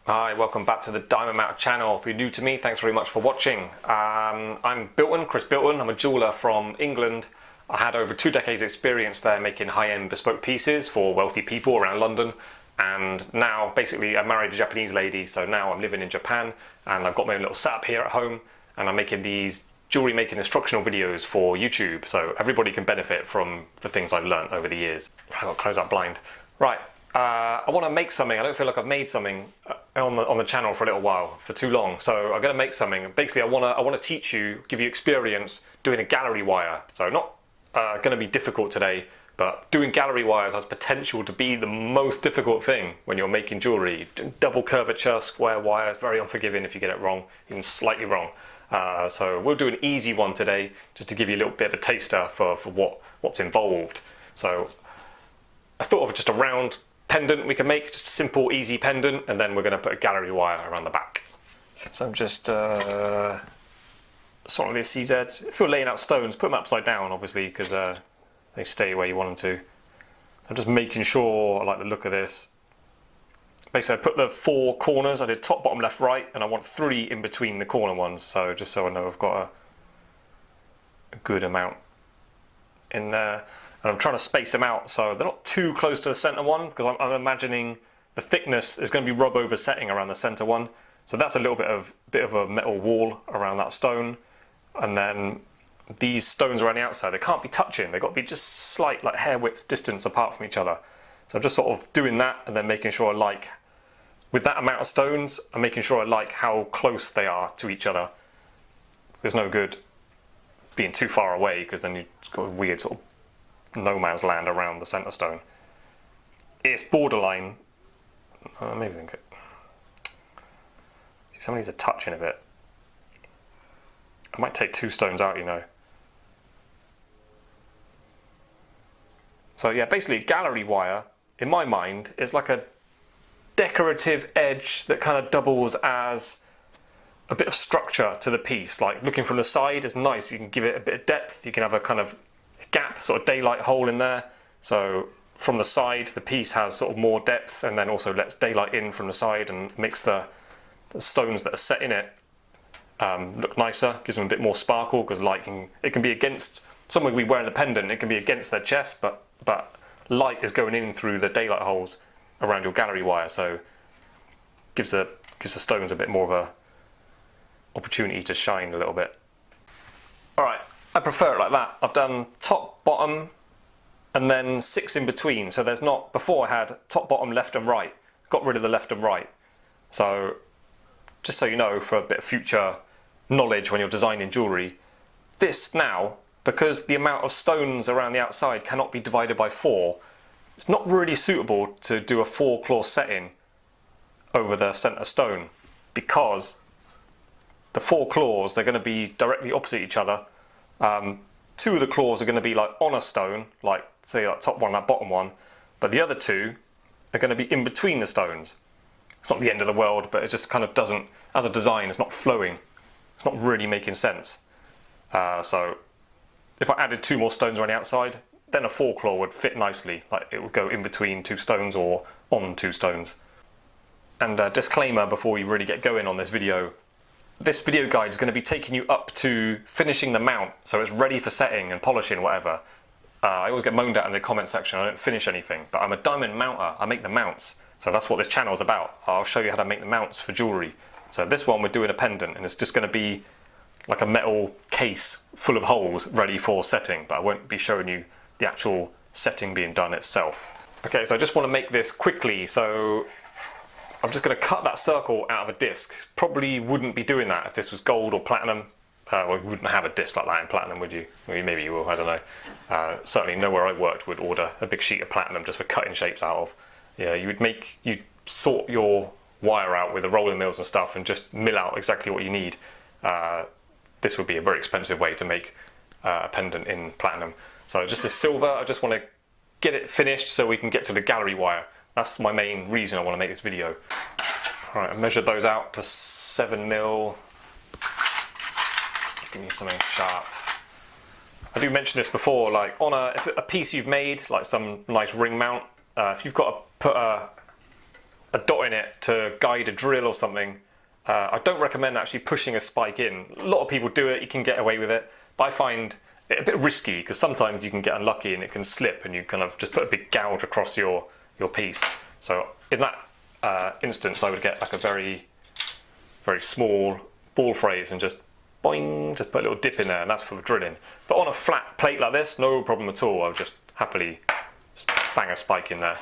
Hi, welcome back to the Diamond Mount channel. If you're new to me, thanks very much for watching. I'm Chris Bilton. I'm a jeweler from England. I had over 2 decades experience there making high-end bespoke pieces for wealthy people around London. And now, basically, I married a Japanese lady, so now I'm living in Japan and I've got my own little setup here at home and I'm making these jewelry making instructional videos for YouTube, so everybody can benefit from the things I've learned over the years. I've got to close that blind. Right. I want to make something. I don't feel like I've made something on the channel for a little while, for too long. So I'm going to make something. Basically, I want to teach you, give you experience doing a gallery wire. So not going to be difficult today, but doing gallery wires has potential to be the most difficult thing when you're making jewelry. Double curvature, square wire, very unforgiving if you get it wrong, even slightly wrong. So we'll do an easy one today, just to give you a little bit of a taster for what's involved. So I thought of just a round pendant we can make, just a simple easy pendant, and then we're going to put a gallery wire around the back. So I'm just sorting these CZs. If you're laying out stones, put them upside down obviously, because they stay where you want them to. I'm just making sure I like the look of this. Basically I put the 4 corners, I did top, bottom, left, right, and I want 3 in between the corner ones, so just so I know I've got a good amount in there. And I'm trying to space them out so they're not too close to the center one, because I'm imagining the thickness is going to be rub over setting around the center one. So that's a little bit of a metal wall around that stone. And then these stones around the outside, they can't be touching. They've got to be just slight, like hair width distance apart from each other. So I'm just sort of doing that and then making sure I like, with that amount of stones, I'm making sure I like how close they are to each other. There's no good being too far away, because then you've got a weird sort of no man's land around the center stone. It's borderline. Maybe think it. See, some of these are touching a bit. I might take 2 stones out, you know. So yeah, basically gallery wire, in my mind, is like a decorative edge that kind of doubles as a bit of structure to the piece. Like looking from the side is nice. You can give it a bit of depth. You can have a kind of gap, sort of daylight hole in there, so from the side the piece has sort of more depth, and then also lets daylight in from the side and makes the stones that are set in it look nicer, gives them a bit more sparkle, because light it can be against someone we wear in the pendant, it can be against their chest, but light is going in through the daylight holes around your gallery wire, so gives the stones a bit more of a opportunity to shine a little bit. Alright, I prefer it like that. I've done top, bottom, and then 6 in between. So there's not, before I had top, bottom, left and right. Got rid of the left and right. So just so you know, for a bit of future knowledge when you're designing jewellery, this now, because the amount of stones around the outside cannot be divided by 4, it's not really suitable to do a 4-claw setting over the centre stone, because the 4 claws, they're going to be directly opposite each other. 2 of the claws are going to be like on a stone, like say like top one, that bottom one, but the other 2 are going to be in between the stones. It's not the end of the world, but it just kind of doesn't, as a design, it's not flowing. It's not really making sense. So if I added 2 more stones around the outside, then a 4 claw would fit nicely, like it would go in between 2 stones or on 2 stones. And a disclaimer before we really get going on this video. This video guide is going to be taking you up to finishing the mount, so it's ready for setting and polishing, whatever. I always get moaned at in the comment section, I don't finish anything, but I'm a diamond mounter, I make the mounts. So that's what this channel is about. I'll show you how to make the mounts for jewellery. So this one we're doing a pendant, and it's just going to be like a metal case full of holes ready for setting, but I won't be showing you the actual setting being done itself. Okay, so I just want to make this quickly, so I'm just going to cut that circle out of a disc. Probably wouldn't be doing that if this was gold or platinum. Well, you wouldn't have a disc like that in platinum, would you? Maybe you will, I don't know. Certainly nowhere I worked would order a big sheet of platinum just for cutting shapes out of. Yeah, you'd sort your wire out with the rolling mills and stuff and just mill out exactly what you need. This would be a very expensive way to make a pendant in platinum. So just this silver, I just want to get it finished so we can get to the gallery wire. That's my main reason I want to make this video. Alright, I measured those out to 7mm. Give me something sharp. I do mention this before, like on a piece you've made, like some nice ring mount, if you've got to put a a dot in it to guide a drill or something, I don't recommend actually pushing a spike in. A lot of people do it, you can get away with it, but I find it a bit risky because sometimes you can get unlucky and it can slip and you kind of just put a big gouge across your piece. So in that instance, I would get like a very, very small ball phrase and just boing, just put a little dip in there, and that's for drilling. But on a flat plate like this, no problem at all. I would just happily just bang a spike in there.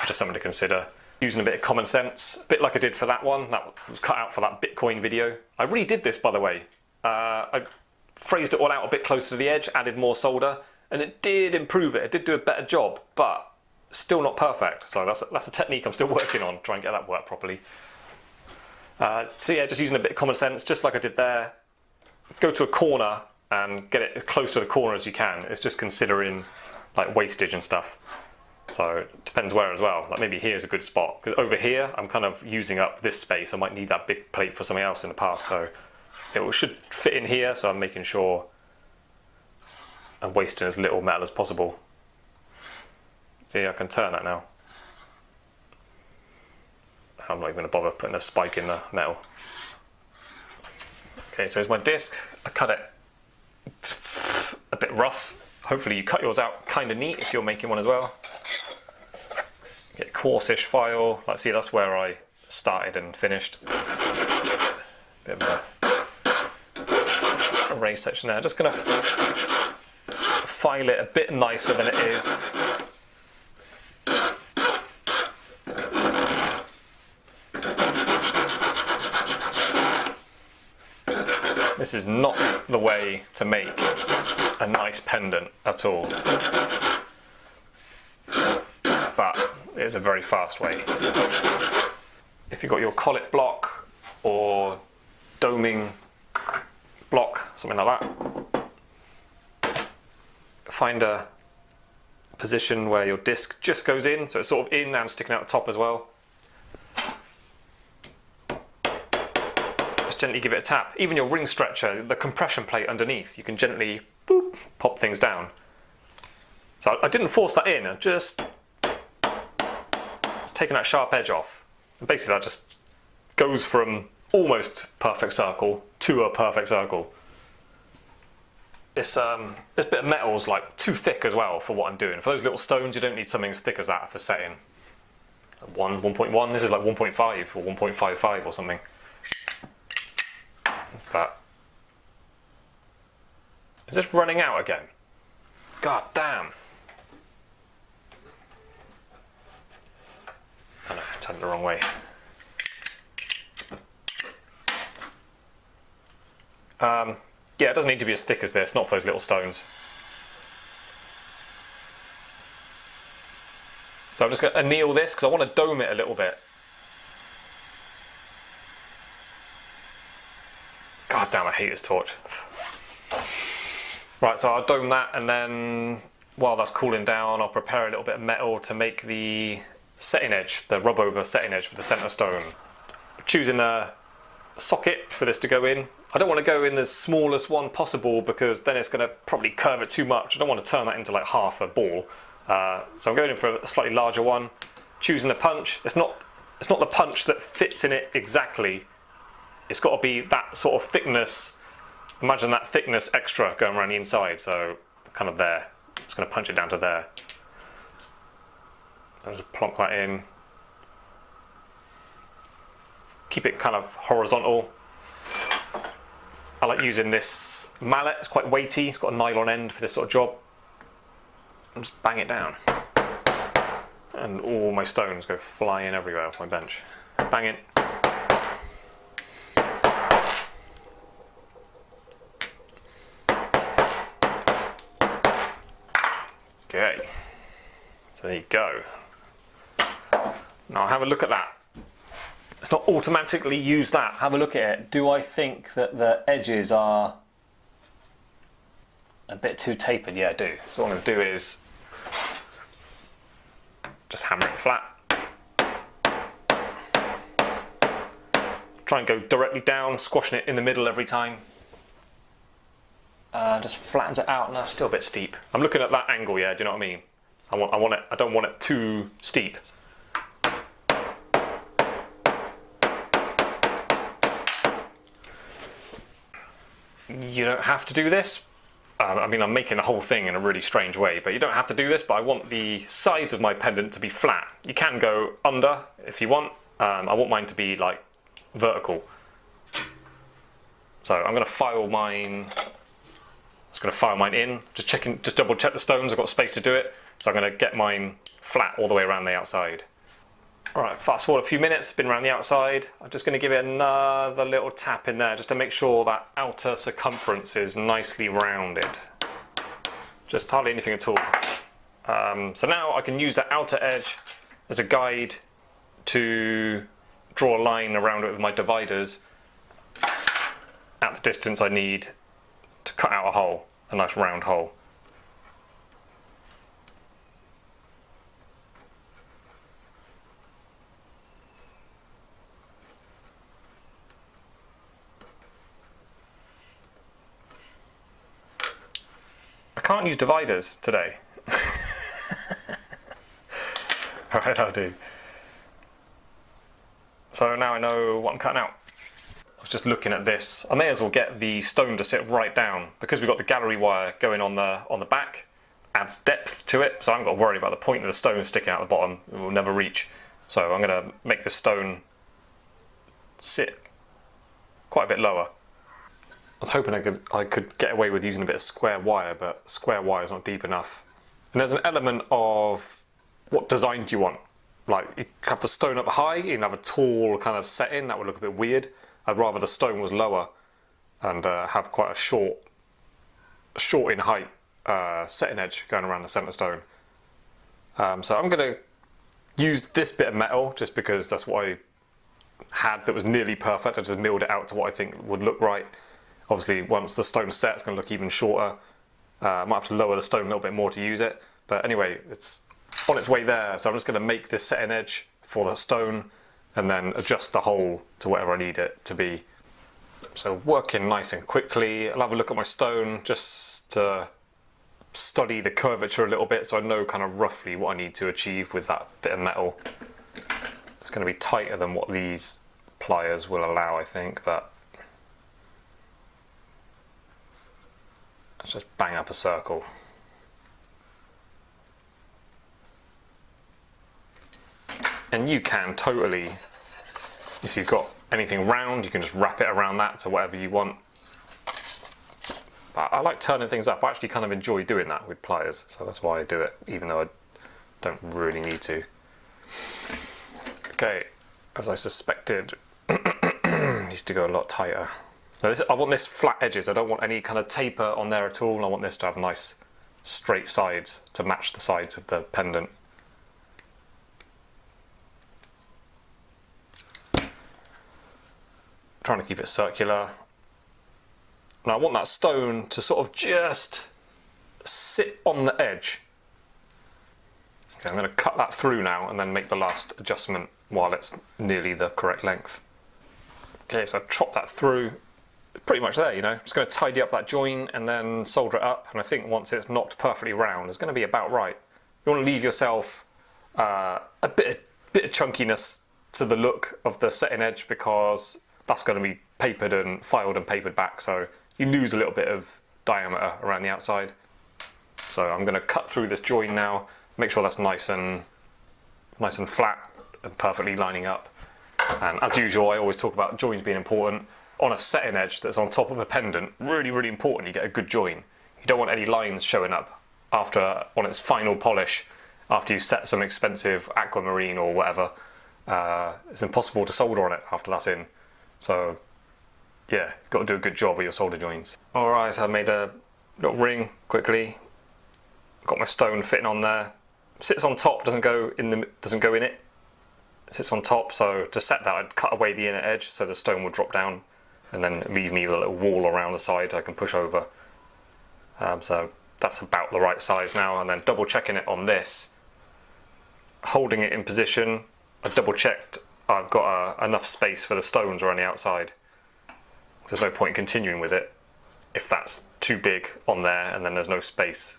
Just something to consider. Using a bit of common sense, a bit like I did for that one. That was cut out for that Bitcoin video. I really did this, by the way. I phrased it all out a bit closer to the edge, added more solder, and it did improve it. It did do a better job, but still not perfect. So that's a technique I'm still working on, trying to get that work properly. So yeah, just using a bit of common sense, just like I did there. Go to a corner and get it as close to the corner as you can. It's just considering like wastage and stuff. So it depends where as well. Like maybe here's a good spot, because over here I'm kind of using up this space. I might need that big plate for something else in the past, so it should fit in here. So I'm making sure I'm wasting as little metal as possible. See, I can turn that now. I'm not even going to bother putting a spike in the metal. Okay, so here's my disc. I cut it a bit rough. Hopefully you cut yours out kind of neat if you're making one as well. Get a coarse-ish file. Like, see, that's where I started and finished. Bit of a raised section there. Just gonna file it a bit nicer than it is. This is not the way to make a nice pendant at all, but it is a very fast way. If you've got your collet block or doming block, something like that, find a position where your disc just goes in, so it's sort of in and sticking out the top as well. Gently give it a tap. Even your ring stretcher, the compression plate underneath, you can gently boop, pop things down. So I didn't force that in, I just taking that sharp edge off. And basically that just goes from almost perfect circle to a perfect circle. This bit of metal's like too thick as well for what I'm doing. For those little stones, you don't need something as thick as that for setting. 1.1, this is like 1.5 or 1.55 or something. But is this running out again? God damn. Oh no, I turned it the wrong way. Yeah, it doesn't need to be as thick as this, not for those little stones. So I'm just going to anneal this because I want to dome it a little bit. God damn, I hate this torch. Right, so I'll dome that, and then while that's cooling down, I'll prepare a little bit of metal to make the setting edge, the rub over setting edge for the centre stone. Choosing a socket for this to go in. I don't want to go in the smallest one possible because then it's going to probably curve it too much. I don't want to turn that into like half a ball. So I'm going in for a slightly larger one. Choosing the punch. It's not the punch that fits in it exactly. It's got to be that sort of thickness. Imagine that thickness extra going around the inside, so kind of there. It's going to punch it down to there. I'll just plonk that in. Keep it kind of horizontal. I like using this mallet, it's quite weighty, it's got a nylon end for this sort of job. And just bang it down. And all my stones go flying everywhere off my bench. Bang it. Okay, so there you go. Now have a look at that. Let's not automatically use that. Have a look at it. Do I think that the edges are a bit too tapered? Yeah, I do. So what I'm going to do is just hammer it flat. Try and go directly down, squashing it in the middle every time. Just flattens it out, and that's still a bit steep. I'm looking at that angle, yeah, do you know what I mean? I want it, I don't want it too steep. you don't have to do this. I mean, I'm making the whole thing in a really strange way, but you don't have to do this, but I want the sides of my pendant to be flat. You can go under if you want. I want mine to be like vertical. So I'm going to file mine. Just going to file mine in, just double check the stones. I've got space to do it. So I'm going to get mine flat all the way around the outside. All right, fast forward a few minutes, been around the outside. I'm just going to give it another little tap in there just to make sure that outer circumference is nicely rounded. Just hardly anything at all. So now I can use that outer edge as a guide to draw a line around it with my dividers at the distance I need to cut out a hole, a nice round hole. I can't use dividers today. Alright, I'll do. So now I know what I'm cutting out. I was just looking at this. I may as well get the stone to sit right down because we've got the gallery wire going on the back. Adds depth to it, so I haven't got to worry about the point of the stone sticking out the bottom. It will never reach. So I'm going to make the stone sit quite a bit lower. I was hoping I could get away with using a bit of square wire, but square wire is not deep enough. And there's an element of what design do you want? Like, you can have the stone up high, you can have a tall kind of setting, that would look a bit weird. I'd rather the stone was lower and have quite a short in height setting edge going around the centre stone. So I'm going to use this bit of metal just because that's what I had that was nearly perfect. I just milled it out to what I think would look right. Obviously, once the stone's set, it's going to look even shorter. I might have to lower the stone a little bit more to use it. But anyway, it's on its way there. So I'm just going to make this setting edge for the stone and then adjust the hole to whatever I need it to be. So working nice and quickly. I'll have a look at my stone just to study the curvature a little bit so I know kind of roughly what I need to achieve with that bit of metal. It's going to be tighter than what these pliers will allow, I think, but let's just bang up a circle. And you can totally, if you've got anything round, you can just wrap it around that to whatever you want. But I like turning things up. I actually kind of enjoy doing that with pliers, so that's why I do it, even though I don't really need to. Okay, as I suspected, it needs to go a lot tighter. Now I want this flat edges. I don't want any kind of taper on there at all. I want this to have nice straight sides to match the sides of the pendant. Trying to keep it circular. And I want that stone to sort of just sit on the edge. Okay, I'm going to cut that through now and then make the last adjustment while it's nearly the correct length. Okay, so I've chopped that through. Pretty much there, you know. Just going to tidy up that join and then solder it up. And I think once it's knocked perfectly round, it's going to be about right. You want to leave yourself a bit of chunkiness to the look of the setting edge because that's going to be papered and filed and papered back, so you lose a little bit of diameter around the outside. So I'm going to cut through this join now, make sure that's nice and flat and perfectly lining up. And as usual, I always talk about joins being important. On a setting edge that's on top of a pendant, really, really important you get a good join. You don't want any lines showing up after on its final polish, after you set some expensive aquamarine or whatever. It's impossible to solder on it after that's in. So yeah, you've got to do a good job with your solder joints. Alright, so I made a little ring quickly. Got my stone fitting on there. Sits on top, doesn't go in it. It sits on top, so to set that I'd cut away the inner edge so the stone would drop down and then leave me with a little wall around the side I can push over. So that's about the right size now, and then double checking it on this. Holding it in position, I double checked I've got enough space for the stones around the outside. There's no point in continuing with it if that's too big on there and then there's no space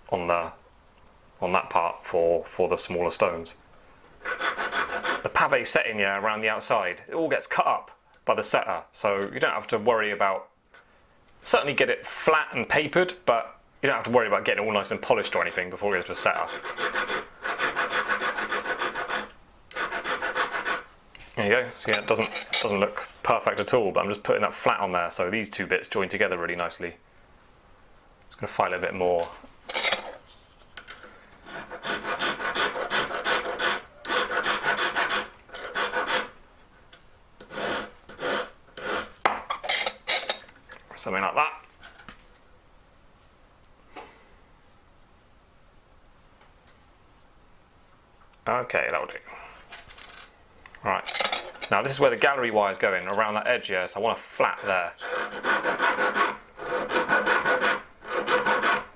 on that part for the smaller stones. The pave setting, yeah, around the outside, it all gets cut up by the setter, so you don't have to worry about certainly get it flat and papered, but you don't have to worry about getting it all nice and polished or anything before it goes to a setter. There you go. So yeah, it doesn't look perfect at all, but I'm just putting that flat on there so these two bits join together really nicely. Just going to file it a bit more. Something like that. Okay, that'll do. Right. Now this is where the gallery wire is going, around that edge, yeah, so I want a flat there.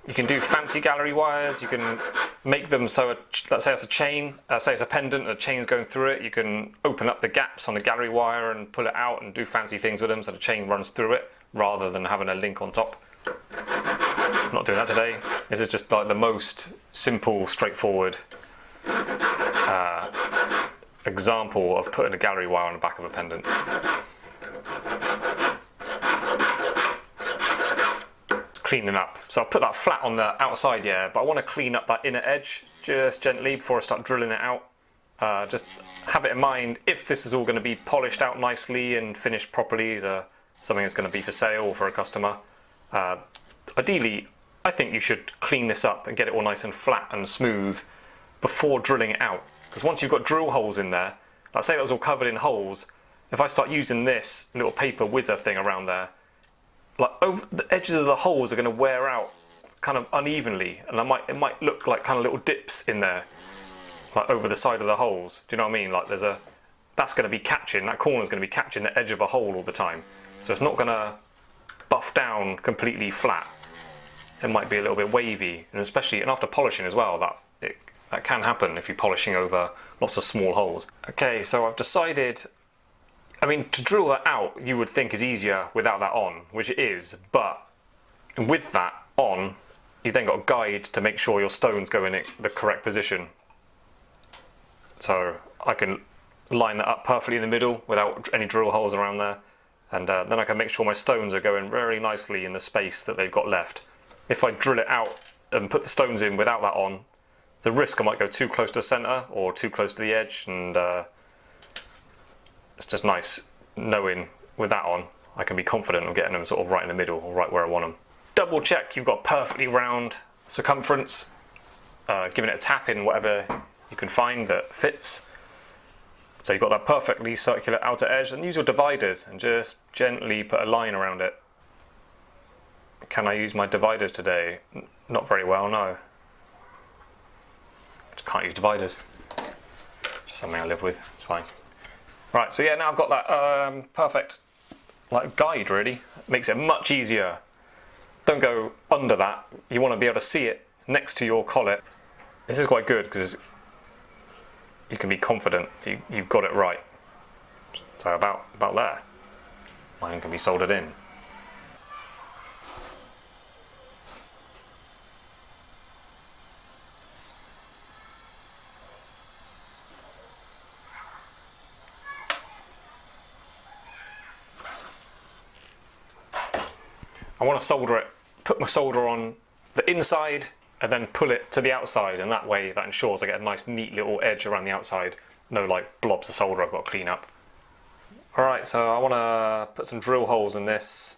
You can do fancy gallery wires, you can make them so, let's say it's a chain, say it's a pendant and a chain's going through it, you can open up the gaps on the gallery wire and pull it out and do fancy things with them so the chain runs through it, rather than having a link on top. I'm not doing that today. This is just like the most simple, straightforward example of putting a gallery wire on the back of a pendant. Cleaning up. So I've put that flat on the outside, yeah, but I want to clean up that inner edge just gently before I start drilling it out. Just have it in mind, if this is all going to be polished out nicely and finished properly, something that's going to be for sale or for a customer. Ideally, I think you should clean this up and get it all nice and flat and smooth before drilling it out. Because once you've got drill holes in there, like say that was all covered in holes, if I start using this little paper whizzer thing around there, like over the edges of the holes are going to wear out kind of unevenly, and it might look like kind of little dips in there, like over the side of the holes. Do you know what I mean? Like that's going to be catching, that corner's going to be catching the edge of a hole all the time. So it's not going to buff down completely flat. It might be a little bit wavy, and especially, and after polishing as well, that can happen if you're polishing over lots of small holes. Okay, so I've decided, I mean, to drill that out you would think is easier without that on, which it is, but with that on, you've then got a guide to make sure your stones go in the correct position. So I can line that up perfectly in the middle without any drill holes around there, and then I can make sure my stones are going very nicely in the space that they've got left. If I drill it out and put the stones in without that on, the risk I might go too close to the centre or too close to the edge, and it's just nice knowing with that on I can be confident of getting them sort of right in the middle or right where I want them. Double check you've got perfectly round circumference, giving it a tap in whatever you can find that fits. So you've got that perfectly circular outer edge, and use your dividers and just gently put a line around it. Can I use my dividers today? Not very well, no. Just can't use dividers. Just something I live with, it's fine. Right, so yeah, now I've got that perfect like guide really. Makes it much easier. Don't go under that. You want to be able to see it next to your collet. This is quite good because you can be confident you've got it right. So about there. Mine can be soldered in. I want to solder it, put my solder on the inside and then pull it to the outside, and that way that ensures I get a nice neat little edge around the outside. No like blobs of solder I've got to clean up. Alright, so I want to put some drill holes in this.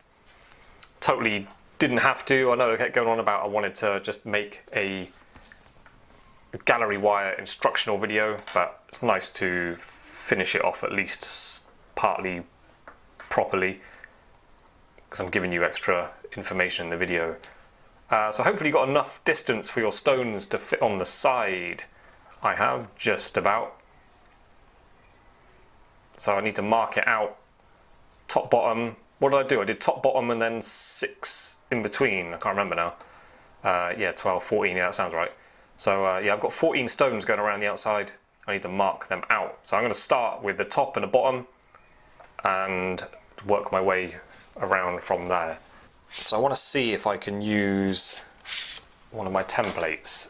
Totally didn't have to. I know I kept going on about I wanted to just make a gallery wire instructional video, but it's nice to finish it off at least partly properly, because I'm giving you extra information in the video. So hopefully you got enough distance for your stones to fit on the side. I have just about. So I need to mark it out. Top, bottom. What did I do? I did top, bottom, and then 6 in between. I can't remember now. Yeah, 12, 14, yeah, that sounds right. So yeah, I've got 14 stones going around the outside. I need to mark them out. So I'm going to start with the top and the bottom and work my way around from there. So I want to see if I can use one of my templates.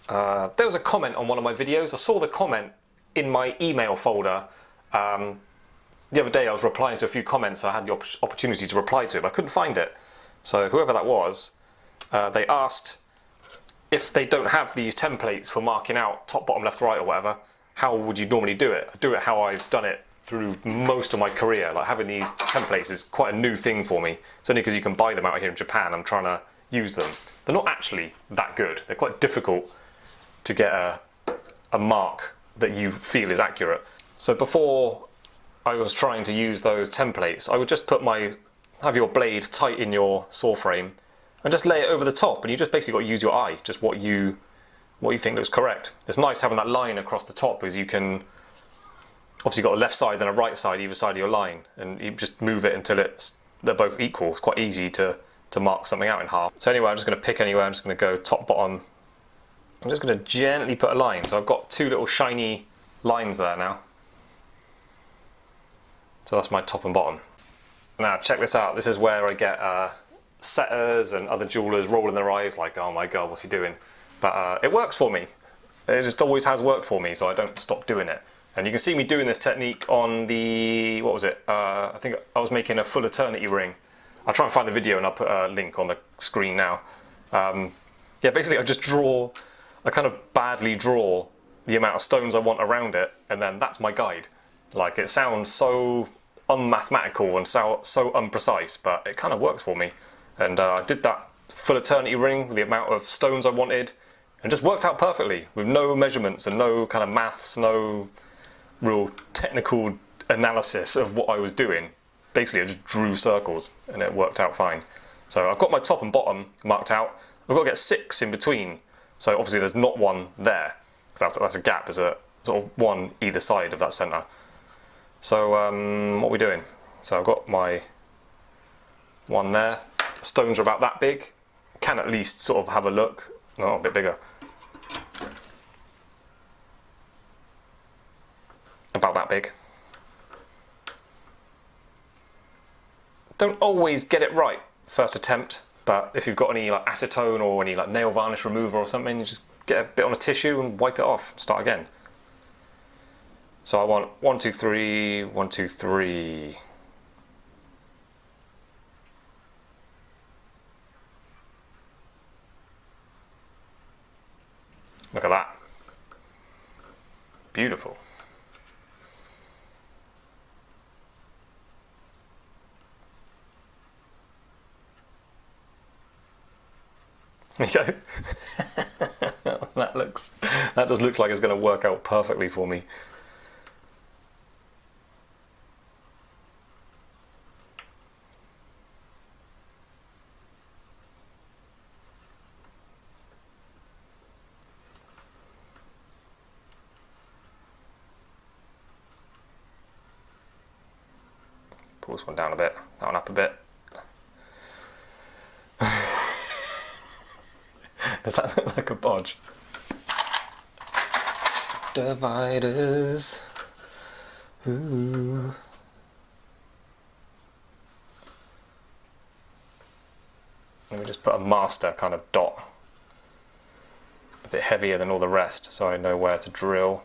There was a comment on one of my videos. I saw the comment in my email folder the other day I was replying to a few comments I had the opportunity to reply to, but I couldn't find it. So whoever that was, they asked if they don't have these templates for marking out top, bottom, left, right or whatever, how would you normally do it? I do it how I've done it through most of my career. Like having these templates is quite a new thing for me. It's only because you can buy them out here in Japan, I'm trying to use them. They're not actually that good. They're quite difficult to get a mark that you feel is accurate. So before I was trying to use those templates, I would just have your blade tight in your saw frame and just lay it over the top, and you just basically got to use your eye, just what you think looks correct. It's nice having that line across the top, because you can obviously got a left side and a right side either side of your line, and you just move it until they're both equal. It's quite easy to mark something out in half. So anyway, I'm just going to pick anywhere. I'm just going to go top, bottom. I'm just going to gently put a line. So I've got two little shiny lines there now. So that's my top and bottom. Now check this out. This is where I get setters and other jewelers rolling their eyes like, oh my god, what's he doing? But it works for me. It just always has worked for me, so I don't stop doing it. And you can see me doing this technique on the, what was it? I think I was making a full eternity ring. I'll try and find the video and I'll put a link on the screen now. Yeah, basically I kind of badly draw the amount of stones I want around it, and then that's my guide. Like, it sounds so unmathematical and so unprecise, but it kind of works for me. And I did that full eternity ring with the amount of stones I wanted, and just worked out perfectly with no measurements and no kind of maths, no real technical analysis of what I was doing. Basically I just drew circles and it worked out fine. So I've got my top and bottom marked out. I've got to get 6 in between, so obviously there's not one there. So that's a gap, there's a sort of one either side of that centre. So what are we doing? So I've got my one there. Stones are about that big. Can at least sort of have a look. No, a bit bigger. About that big. Don't always get it right first attempt, but if you've got any like acetone or any like nail varnish remover or something, you just get a bit on a tissue and wipe it off and start again. So I want 1, 2, 3, 1, 2, 3. Look at that. Beautiful. There you go. That just looks like it's going to work out perfectly for me. Pull this one down a bit, that one up a bit. Does that look like a bodge? Dividers. Ooh. Let me just put a master kind of dot. A bit heavier than all the rest, so I know where to drill.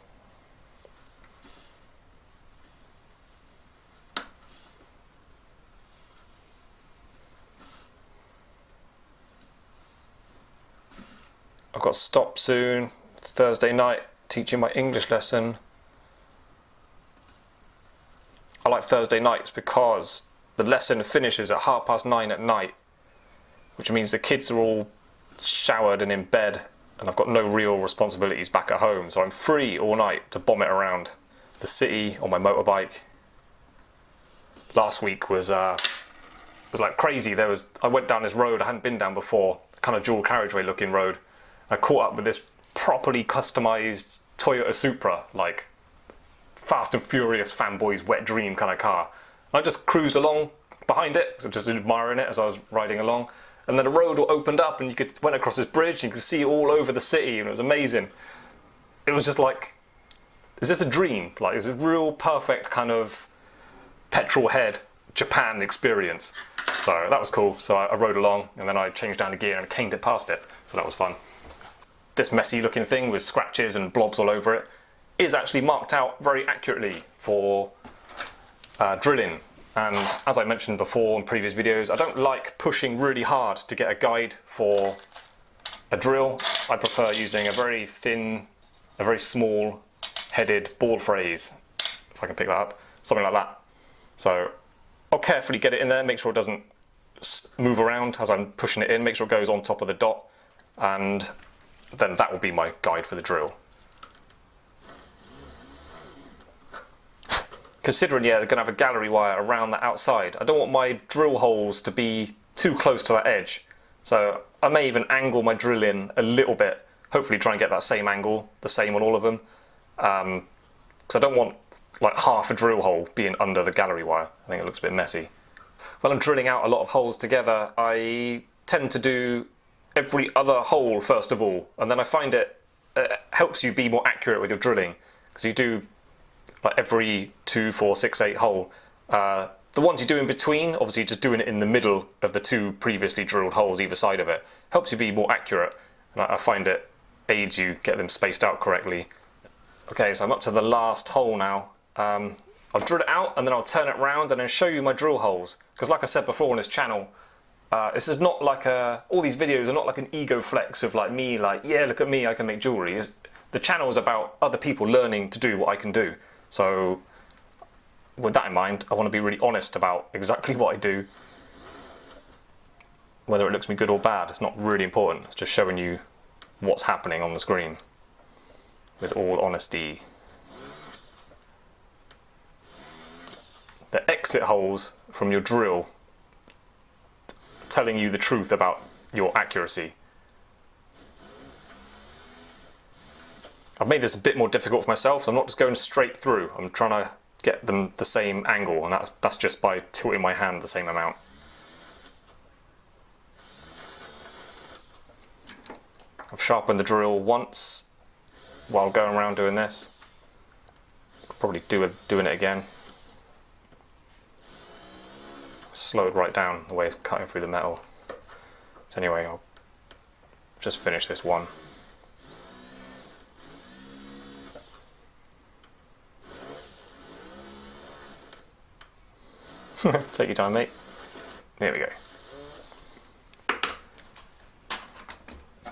I've got to stop soon. It's Thursday night, teaching my English lesson. I like Thursday nights because the lesson finishes at 9:30 at night, which means the kids are all showered and in bed, and I've got no real responsibilities back at home, so I'm free all night to bomb it around the city on my motorbike. Last week was like crazy. I went down this road I hadn't been down before, kind of dual carriageway looking road. I caught up with this properly customised Toyota Supra, like Fast and Furious fanboy's wet dream kind of car. I just cruised along behind it, so just admiring it as I was riding along. And then the road opened up and went across this bridge and you could see it all over the city, and it was amazing. It was just like, is this a dream? Like, it was a real perfect kind of petrol head Japan experience. So that was cool. So I rode along and then I changed down the gear and caned it past it. So that was fun. This messy looking thing with scratches and blobs all over it is actually marked out very accurately for drilling. And as I mentioned before in previous videos, I don't like pushing really hard to get a guide for a drill. I prefer using a very thin, a very small headed ball phrase, if I can pick that up, something like that. So I'll carefully get it in there, make sure it doesn't move around as I'm pushing it in, make sure it goes on top of the dot, and then that will be my guide for the drill. Considering, yeah, they're going to have a gallery wire around the outside, I don't want my drill holes to be too close to that edge. So I may even angle my drill in a little bit, hopefully try and get that same angle, the same on all of them. Because I don't want like half a drill hole being under the gallery wire. I think it looks a bit messy. When I'm drilling out a lot of holes together, I tend to do every other hole first of all, and then I find it helps you be more accurate with your drilling, because you do like every 2, 4, 6, 8 hole. The ones you do in between, obviously just doing it in the middle of the 2 previously drilled holes either side of it, helps you be more accurate, and I find it aids you get them spaced out correctly. Okay, so I'm up to the last hole now. I'll drill it out and then I'll turn it around and then show you my drill holes, because like I said before on this channel, this is not like all these videos are not like an ego flex of like me, like, yeah, look at me, I can make jewellery. The channel is about other people learning to do what I can do. So with that in mind, I want to be really honest about exactly what I do. Whether it looks me good or bad, it's not really important. It's just showing you what's happening on the screen with all honesty. The exit holes from your drill telling you the truth about your accuracy. I've made this a bit more difficult for myself, so I'm not just going straight through. I'm trying to get them the same angle, and that's just by tilting my hand the same amount. I've sharpened the drill once while going around doing this. Probably doing it again. Slowed right down the way it's cutting through the metal. So anyway, I'll just finish this one. Take your time, mate. There we go.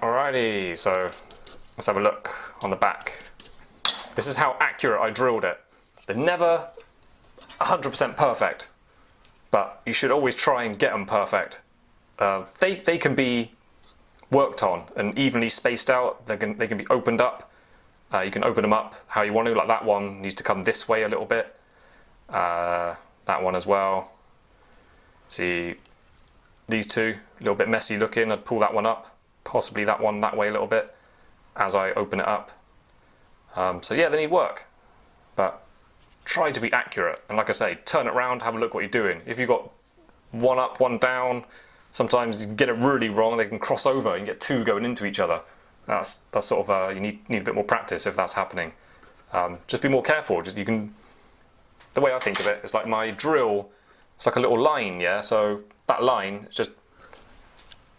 Alrighty, so let's have a look on the back. This is how accurate I drilled it. They're never 100% perfect, but you should always try and get them perfect. They can be worked on and evenly spaced out. They can be opened up. You can open them up how you want to. Like that one needs to come this way a little bit. That one as well. See, these two, a little bit messy looking. I'd pull that one up, possibly that one that way a little bit as I open it up. So yeah, they need work, but try to be accurate. And like I say, turn it around, have a look what you're doing. If you've got one up, one down, sometimes you can get it really wrong. They can cross over and get 2 going into each other. That's sort of you need a bit more practice if that's happening. Just be more careful. The way I think of it is like my drill, it's like a little line, yeah? So that line is just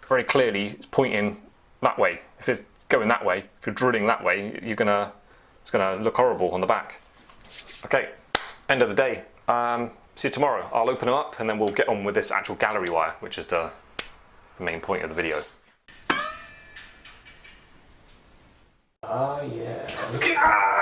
very clearly it's pointing that way. If it's going that way, if you're drilling that way, it's gonna look horrible on the back. Okay, end of the day. See you tomorrow. I'll open them up and then we'll get on with this actual gallery wire, which is the main point of the video. Ah, yeah.